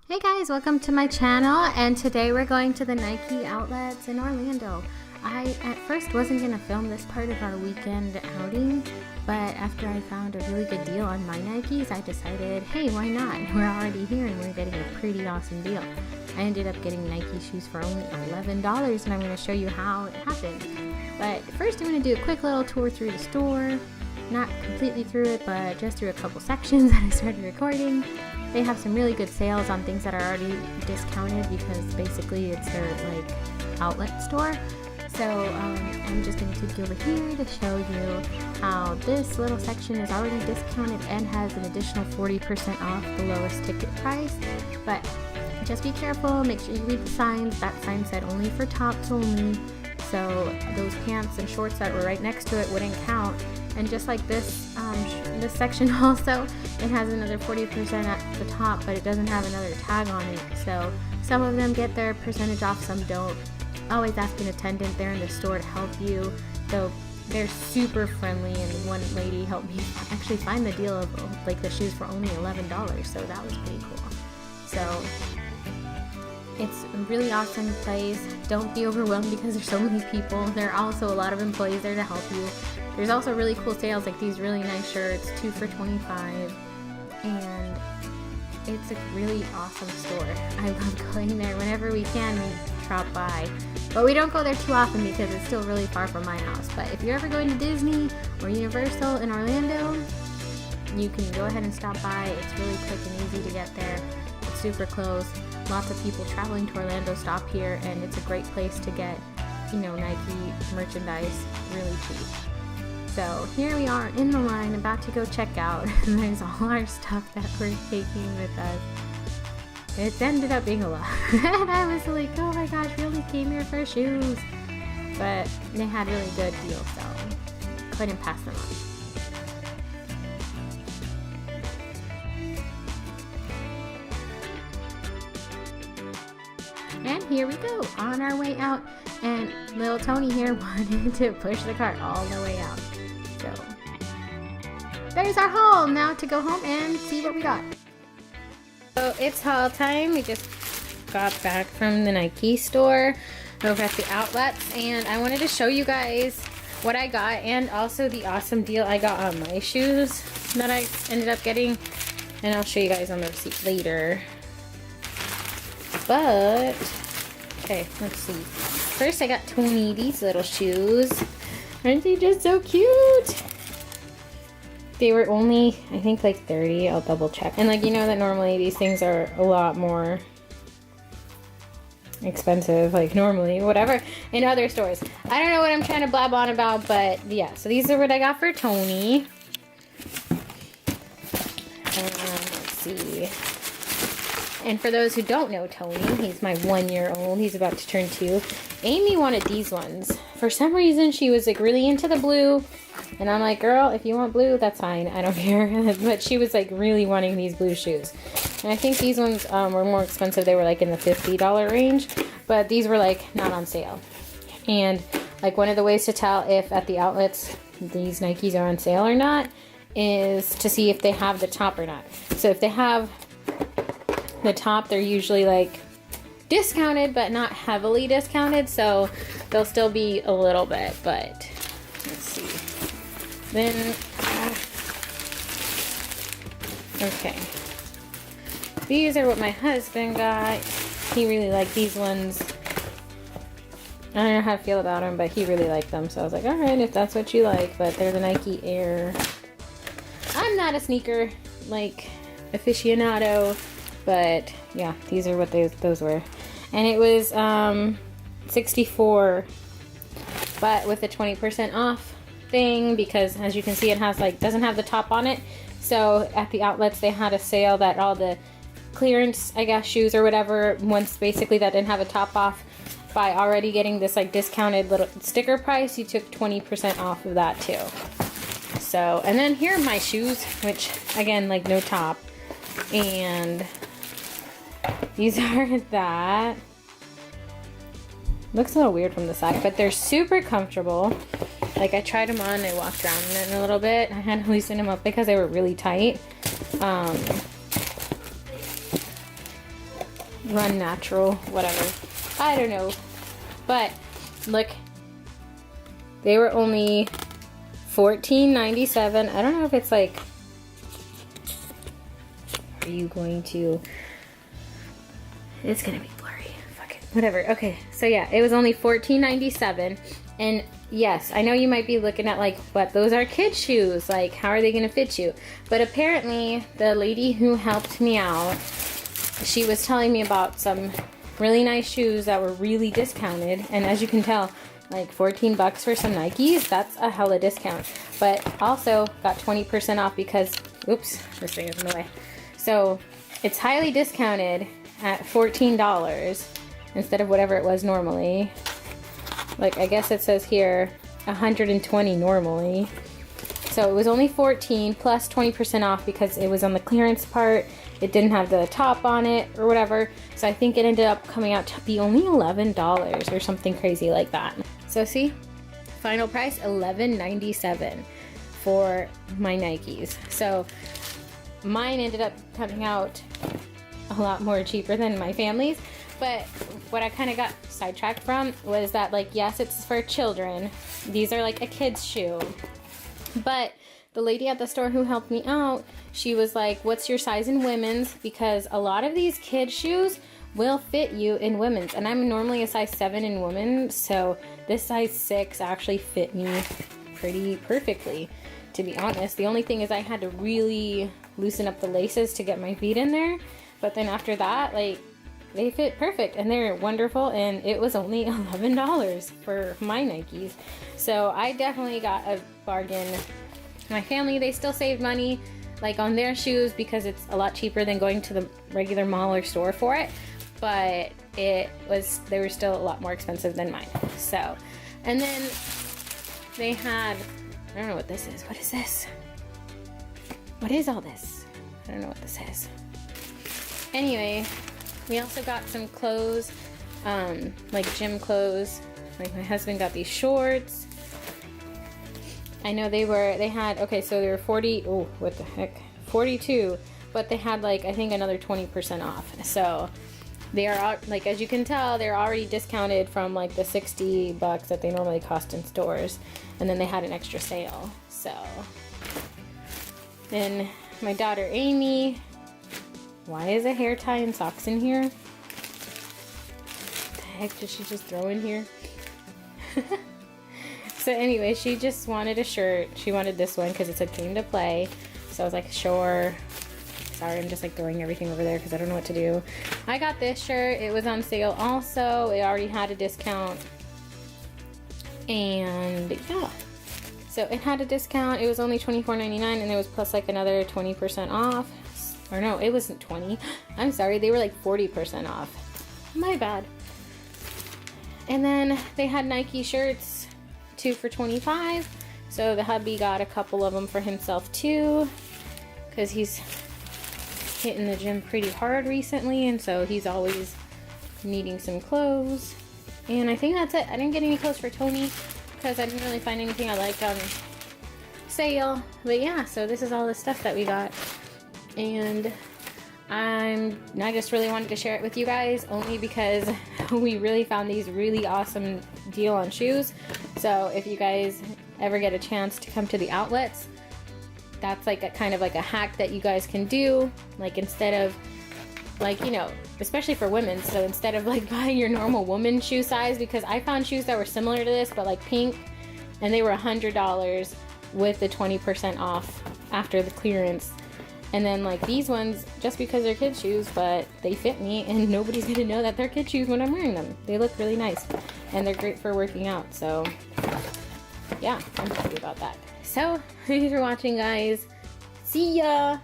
Hey guys, welcome to my channel, and today we're going to the Nike outlets in Orlando. I at first wasn't going to film this part of our weekend outing, but after I found a really good deal on my Nikes, I decided, hey, why not? We're already here and we're getting a pretty awesome deal. I ended up getting Nike shoes for only $11, and I'm going to show you how it happened. But first I'm going to do a quick little tour through the store. Not completely through it, but just through a couple sections that I started recording. They have some really good sales on things that are already discounted because basically it's their outlet store. So I'm just going to take you over here to show you how this little section is already discounted and has an additional 40% off the lowest ticket price. But just be careful, make sure you read the signs. That sign said only for tops only. So those pants and shorts that were right next to it wouldn't count. And just like this this section also, it has another 40% at the top, but it doesn't have another tag on it. So some of them get their percentage off, some don't. Always ask an attendant there in the store to help you. So they're super friendly, and one lady helped me actually find the deal of the shoes for only $11. So that was pretty cool. So it's a really awesome place. Don't be overwhelmed because there's so many people. There are also a lot of employees there to help you. There's also really cool sales, like these really nice shirts, 2 for $25, and it's a really awesome store. I love going there whenever we can. We drop by, but we don't go there too often because it's still really far from my house. But if you're ever going to Disney or Universal in Orlando, you can go ahead and stop by. It's really quick and easy to get there. It's super close. Lots of people traveling to Orlando stop here, and it's a great place to get, Nike merchandise really cheap. So here we are in the line, about to go check out, and there's all our stuff that we're taking with us. It ended up being a lot, and I was like, oh my gosh, we only came here for shoes. But they had really good deals, so couldn't pass them up. And here we go, on our way out, and little Tony here wanted to push the cart all the way out. So there's our haul. Now to go home and see what we got. So it's haul time. We just got back from the Nike store over at the outlets, and I wanted to show you guys what I got and also the awesome deal I got on my shoes that I ended up getting, and I'll show you guys on the receipt later. But okay, let's see. First I got Tony these little shoes. Aren't they just so cute? They were only, I think, like 30. I'll double check. And that normally these things are a lot more expensive, normally, whatever, in other stores. I don't know what I'm trying to blab on about, but yeah. So these are what I got for Tony. Let's see. And for those who don't know Tony, he's my 1-year-old. He's about to turn 2. Amy wanted these ones. For some reason, she was really into the blue. And I'm like, girl, if you want blue, that's fine. I don't care. But she was really wanting these blue shoes. And I think these ones were more expensive. They were in the $50 range. But these were not on sale. And one of the ways to tell if at the outlets these Nikes are on sale or not is to see if they have the top or not. So if they have the top, they're usually discounted, but not heavily discounted, so they'll still be a little bit. But let's see. Then okay, these are what my husband got. He really liked these ones. I don't know how I feel about them, but he really liked them, so I was like, all right, if that's what you like. But they're the Nike Air. I'm not a sneaker aficionado, but yeah, these are what those were. And it was $64, but with a 20% off thing, because as you can see, it has doesn't have the top on it. So at the outlets they had a sale that all the clearance, I guess, shoes or whatever, once basically that didn't have a top off, by already getting this discounted little sticker price, you took 20% off of that too. So, and then here are my shoes, which again, no top, and these are that. Looks a little weird from the side, but they're super comfortable. I tried them on, I walked around in it a little bit. I had to loosen them up because they were really tight. run natural, whatever. I don't know. But look, they were only $14.97. I don't know if it's like, are you going to, it's gonna be blurry, fuck it, whatever. Okay, so yeah, it was only $14.97. And yes, I know you might be looking at like, but those are kids shoes, like how are they gonna fit you? But apparently the lady who helped me out, she was telling me about some really nice shoes that were really discounted. And as you can tell, like 14 bucks for some Nikes, that's a hella discount. But also got 20% off because, oops, this thing is in the way. So it's highly discounted at $14 instead of whatever it was normally. Like, I guess it says here 120 normally. So it was only 14 plus 20% off because it was on the clearance part. It didn't have the top on it or whatever. So I think it ended up coming out to be only $11 or something crazy like that. So see, final price $11.97 for my Nikes. So mine ended up coming out a lot more cheaper than my family's. But what I kind of got sidetracked from was that, like, yes, it's for children. These are like a kid's shoe. But the lady at the store who helped me out, she was like, what's your size in women's? Because a lot of these kid shoes will fit you in women's. And I'm normally a size 7 in women, so this size 6 actually fit me pretty perfectly, to be honest. The only thing is I had to really loosen up the laces to get my feet in there. But then after that, like, they fit perfect and they're wonderful, and it was only $11 for my Nikes. So I definitely got a bargain. My family, they still saved money like on their shoes because it's a lot cheaper than going to the regular mall or store for it, but they were still a lot more expensive than mine. So, and then they had, I don't know what this is. What is this? What is all this? I don't know what this is. Anyway, we also got some clothes, like gym clothes. Like my husband got these shorts. I know they had, okay, so they were 42, but they had like, I think another 20% off. So they are, like, as you can tell, they're already discounted from like the 60 bucks that they normally cost in stores. And then they had an extra sale. So then my daughter Amy, why is a hair tie and socks in here? What the heck did she just throw in here? So anyway, she just wanted a shirt. She wanted this one because it said came to play. So I was like, sure. Sorry, I'm just like throwing everything over there because I don't know what to do. I got this shirt. It was on sale also. It already had a discount. And yeah. So it had a discount. It was only $24.99 and there was plus like another 20% off. Or no, it wasn't 20. I'm sorry, they were like 40% off. My bad. And then they had Nike shirts, 2 for $25. So the hubby got a couple of them for himself too, because he's hitting the gym pretty hard recently, and so he's always needing some clothes. And I think that's it. I didn't get any clothes for Tony because I didn't really find anything I liked on sale. But yeah, so this is all the stuff that we got. And I just really wanted to share it with you guys, only because we really found these really awesome deal on shoes. So if you guys ever get a chance to come to the outlets, that's like a kind of like a hack that you guys can do. Like instead of like, you know, especially for women, so instead of like buying your normal woman shoe size, because I found shoes that were similar to this but like pink, and they were $100 with the 20% off after the clearance. And then like these ones, just because they're kid shoes, but they fit me and nobody's gonna know that they're kid shoes when I'm wearing them. They look really nice and they're great for working out. So yeah, I'm happy about that. So thanks for watching, guys. See ya.